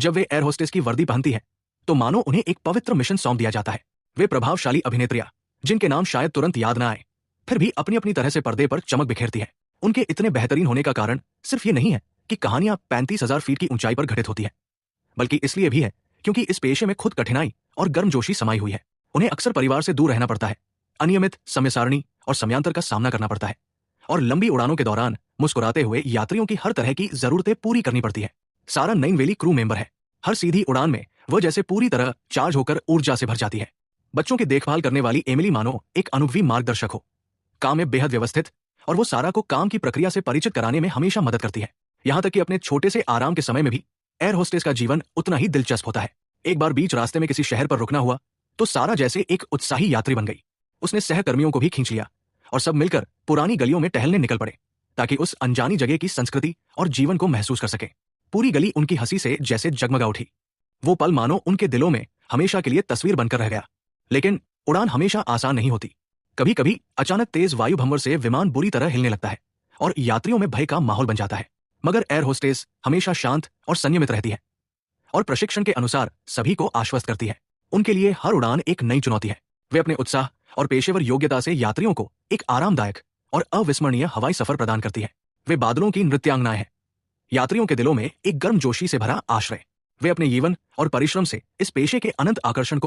जब वे air hostess की वर्दी पहनती हैं, तो मानो उन्हें एक पवित्र मिशन सौंप दिया जाता है। वे प्रभावशाली अभिनेत्रियां, जिनके नाम शायद तुरंत याद ना आए, फिर भी अपनी अपनी तरह से पर्दे पर चमक बिखेरती हैं। उनके इतने बेहतरीन होने का कारण सिर्फ ये नहीं है कि कहानियां 35,000 फीट की ऊंचाई पर घटित होती है, बल्कि इसलिए भी है क्योंकि इस पेशे में खुद कठिनाई और गर्मजोशी समाई हुई है। उन्हें अक्सर परिवार से दूर रहना पड़ता है, अनियमित समय सारणी और समयांतर का सामना करना पड़ता है, और लंबी उड़ानों के दौरान मुस्कुराते हुए यात्रियों की हर तरह की जरूरतें पूरी करनी पड़ती है। सारा नईनवेली क्रू मेंबर है। हर सीधी उड़ान में वह जैसे पूरी तरह चार्ज होकर ऊर्जा से भर जाती है। बच्चों की देखभाल करने वाली एमिली मानो एक अनुभवी मार्गदर्शक हो। काम में बेहद व्यवस्थित, और वो सारा को काम की प्रक्रिया से परिचित कराने में हमेशा मदद करती है। यहां तक कि अपने छोटे से आराम के समय में भी एयर होस्टेस का जीवन उतना ही दिलचस्प होता है। एक बार बीच रास्ते में किसी शहर पर रुकना हुआ तो सारा जैसे एक उत्साही यात्री बन गई। उसने सहकर्मियों को भी खींच लिया और सब मिलकर पुरानी गलियों में टहलने निकल पड़े, ताकि उस अनजानी जगह की संस्कृति और जीवन को महसूस कर सके। पूरी गली उनकी हंसी से जैसे जगमगा उठी। वो पल मानो उनके दिलों में हमेशा के लिए तस्वीर बनकर रह गया। लेकिन उड़ान हमेशा आसान नहीं होती। कभी कभी अचानक तेज वायु भंवर से विमान बुरी तरह हिलने लगता है और यात्रियों में भय का माहौल बन जाता है। मगर एयर होस्टेस हमेशा शांत और संयमित रहती है और प्रशिक्षण के अनुसार सभी को आश्वस्त करती है। उनके लिए हर उड़ान एक नई चुनौती है। वे अपने उत्साह और पेशेवर योग्यता से यात्रियों को एक आरामदायक और अविस्मरणीय हवाई सफर प्रदान करती है। वे बादलों की नृत्यांगनाएं हैं, यात्रियों के दिलों में एक गर्मजोशी से भरा आश्रय। वे अपने जीवन और परिश्रम से इस पेशे के अनंत आकर्षण को